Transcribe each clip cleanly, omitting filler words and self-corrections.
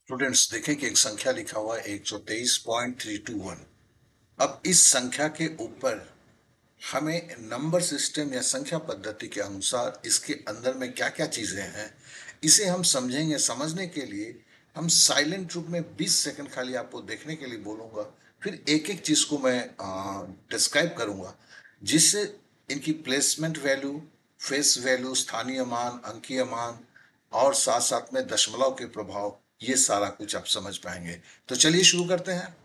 Students देखें कि एक संख्या लिखा हुआ है 123.321। अब इस संख्या के ऊपर हमें नंबर सिस्टम या संख्या पद्धति के अनुसार इसके अंदर में क्या क्या चीजें हैं इसे हम समझेंगे। समझने के लिए हम साइलेंट रूप में 20 सेकंड खाली आपको देखने के लिए बोलूंगा, फिर एक एक चीज को मैं डिस्क्राइब करूंगा, जिससे इनकी प्लेसमेंट वैल्यू, फेस वैल्यू, स्थानीय मान, अंकीय मान और साथ साथ में दशमलव के प्रभाव, ये सारा कुछ आप समझ पाएंगे। तो चलिए शुरू करते हैं।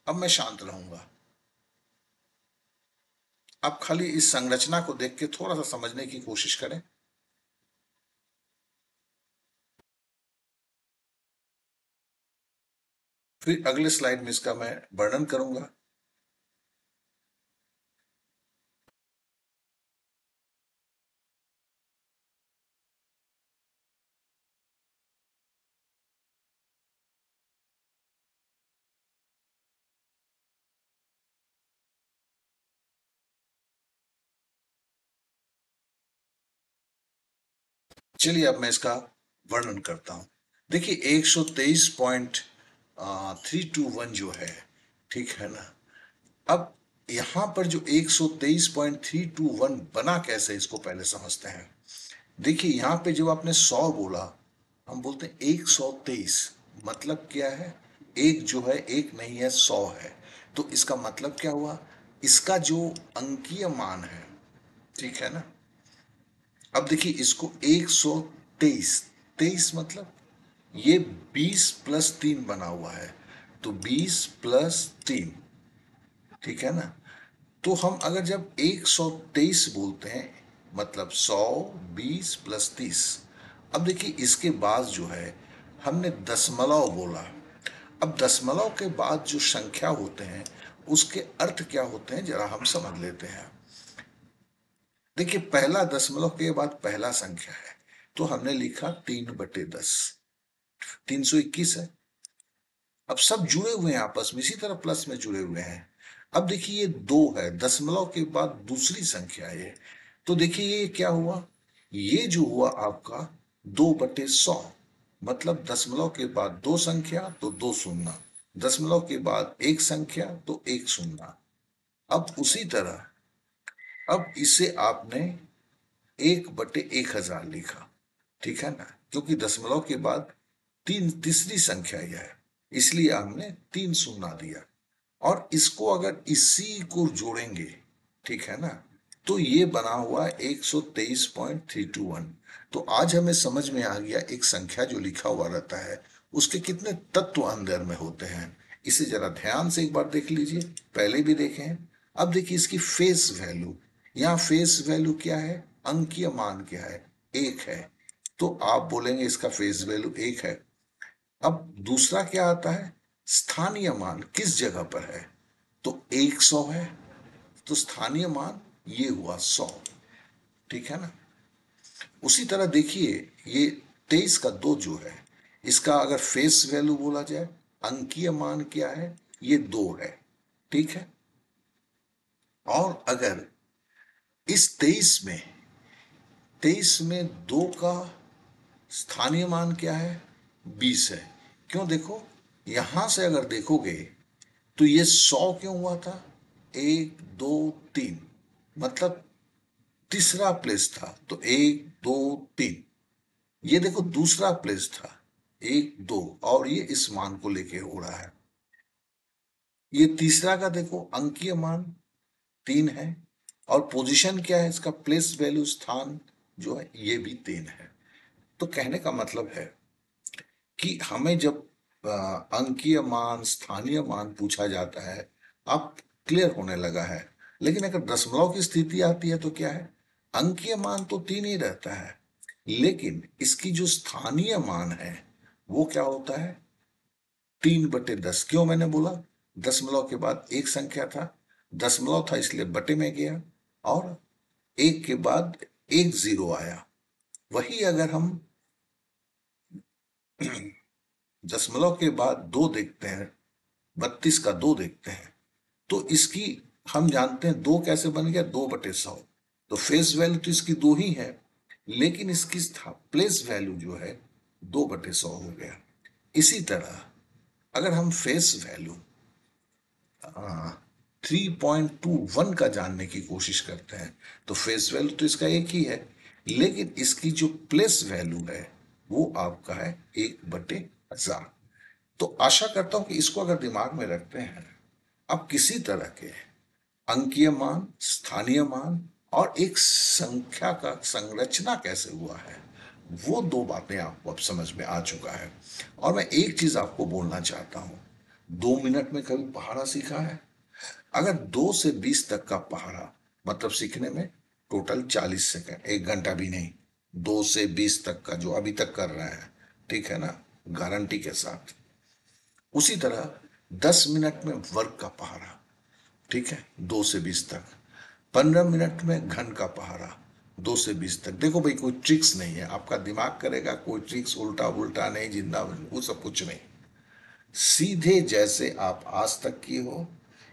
अब मैं शांत रहूंगा, आप खाली इस संरचना को देख के थोड़ा सा समझने की कोशिश करें। फिर अगले स्लाइड में इसका मैं वर्णन करूंगा। चलिए अब मैं इसका वर्णन करता हूं। देखिए 123.321 जो है, ठीक है ना। अब यहां पर जो 123.321 बना कैसे, इसको पहले समझते हैं। देखिए यहां पे जब आपने 100 बोला, हम बोलते हैं 123, मतलब क्या है, एक जो है एक नहीं है, 100 है। तो इसका मतलब क्या हुआ, इसका जो अंकीय मान है, ठीक है ना। अब देखिए इसको 123, 23 मतलब ये 20+3 बना हुआ है, तो 20+3, ठीक है ना। तो हम अगर जब 123 बोलते हैं, मतलब 100, 20+30। अब देखिए इसके बाद जो है हमने दशमलव बोला। अब दशमलव के बाद जो संख्या होते हैं उसके अर्थ क्या होते हैं जरा हम समझ लेते हैं। देखिए पहला दशमलव के बाद पहला संख्या है, तो हमने लिखा 3/10, 321 है। अब सब जुड़े हुए हैं आपस में, इसी तरह प्लस में जुड़े हुए हैं। अब देखिए ये 2 है, दशमलव के बाद दूसरी संख्या है ये। तो देखिए ये क्या हुआ, ये जो हुआ आपका 2/100, मतलब दशमलव के बाद दो संख्या तो दो शून्य, दशमलव के बाद एक संख्या तो एक शून्य। अब उसी तरह अब इसे आपने 1/1000 लिखा, ठीक है ना, क्योंकि दशमलव के बाद तीसरी संख्या यह है, इसलिए हमने 3 शून्य दिया। और इसको अगर इसी को जोड़ेंगे, ठीक है ना, तो ये बना हुआ 123.321। तो आज हमें समझ में आ गया एक संख्या जो लिखा हुआ रहता है उसके कितने तत्व अंदर में होते हैं। इसे जरा ध्यान से एक बार देख लीजिए, पहले भी देखे हैं। अब देखिए इसकी फेस वैल्यू, यहाँ फेस वैल्यू क्या है, अंकीय मान क्या है, एक है। तो आप बोलेंगे इसका फेस वैल्यू एक है। अब दूसरा क्या आता है, स्थानीय मान किस जगह पर है, तो 100 है, तो स्थानीय मान ये हुआ 100, ठीक है ना। उसी तरह देखिए ये 23 का 2 जो है, इसका अगर फेस वैल्यू बोला जाए, अंकीय मान क्या है, ये 2 है, ठीक है। और अगर इस 23 में 2 का स्थानीय मान क्या है, 20 है। क्यों, देखो यहां से अगर देखोगे तो ये 100 क्यों हुआ था, 1 2 3, मतलब तीसरा प्लेस था, तो 1 2 3। ये देखो दूसरा प्लेस था, 1 2, और ये इस मान को लेके हो रहा है। ये तीसरा का देखो अंकीय मान 3 है, और पोजीशन क्या है इसका, प्लेस वैल्यू, स्थान जो है ये भी 3 है। तो कहने का मतलब है कि हमें जब अंकीय मान, स्थानीय मान पूछा जाता है, अब क्लियर होने लगा है। लेकिन अगर दशमलव की स्थिति आती है तो क्या है, अंकीय मान तो 3 ही रहता है, लेकिन इसकी जो स्थानीय मान है वो क्या होता है, 3/10। क्यों मैंने बोला, दशमलव के बाद एक संख्या था, दशमलव था इसलिए बटे में गया, और एक के बाद एक जीरो आया। वही अगर हम दशमलव के बाद दो देखते हैं, 32 का 2 देखते हैं, तो इसकी हम जानते हैं दो कैसे बन गया, 2/100। तो फेस वैल्यू तो इसकी 2 ही है, लेकिन इसकी प्लेस वैल्यू जो है 2/100 हो गया। इसी तरह अगर हम फेस वैल्यू 3.21 का जानने की कोशिश करते हैं तो फेस वैल्यू तो इसका एक ही है, लेकिन इसकी जो प्लेस वैल्यू है वो आपका है 1/1000। तो आशा करता हूं कि इसको अगर दिमाग में रखते हैं, अब किसी तरह के अंकीय मान, स्थानीय मान और एक संख्या का संरचना कैसे हुआ है, वो दो बातें आपको अब समझ में आ चुका है। और मैं एक चीज आपको बोलना चाहता हूं, 2 मिनट में कभी पहाड़ा सीखा है? अगर 2 से 20 तक का पहाड़ा मतलब सीखने में टोटल 40 सेकंड, 1 घंटा भी नहीं, 2 से 20 तक का जो अभी तक कर रहे हैं, ठीक है ना, गारंटी के साथ। उसी तरह 10 मिनट में वर्ग का पहाड़ा, ठीक है, 2 से 20 तक। 15 मिनट में घन का पहाड़ा, 2 से 20 तक। देखो भाई, कोई ट्रिक्स नहीं है, आपका दिमाग करेगा, कोई ट्रिक्स उल्टा उल्टा नहीं, जिंदा वो सब कुछ नहीं, सीधे जैसे आप आज तक की हो,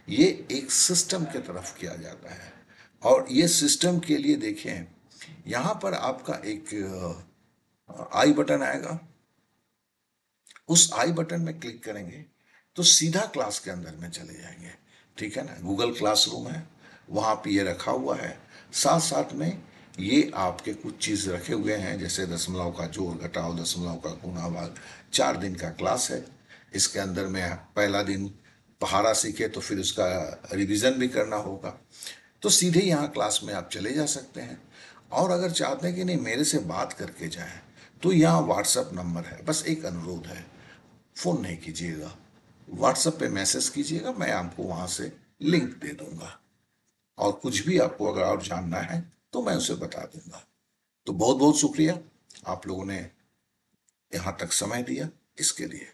ये एक सिस्टम की तरफ किया जाता है। और ये सिस्टम के लिए देखें, यहां पर आपका एक आई बटन आएगा, उस आई बटन में क्लिक करेंगे तो सीधा क्लास के अंदर में चले जाएंगे, ठीक है ना। गूगल क्लासरूम है, वहां पे ये रखा हुआ है। साथ साथ में ये आपके कुछ चीज रखे हुए हैं, जैसे दशमलव का जोड़ घटाव, दशमलव का गुणा भाग। 4 दिन का क्लास है, इसके अंदर में पहला दिन पहाड़ा सीखे तो फिर उसका रिवीजन भी करना होगा। तो सीधे यहाँ क्लास में आप चले जा सकते हैं। और अगर चाहते हैं कि नहीं मेरे से बात करके जाएं, तो यहाँ व्हाट्सएप नंबर है। बस एक अनुरोध है, फोन नहीं कीजिएगा, व्हाट्सएप पे मैसेज कीजिएगा, मैं आपको वहां से लिंक दे दूंगा। और कुछ भी आपको अगर और जानना है तो मैं उसे बता दूंगा। तो बहुत बहुत शुक्रिया, आप लोगों ने यहां तक समय दिया इसके लिए।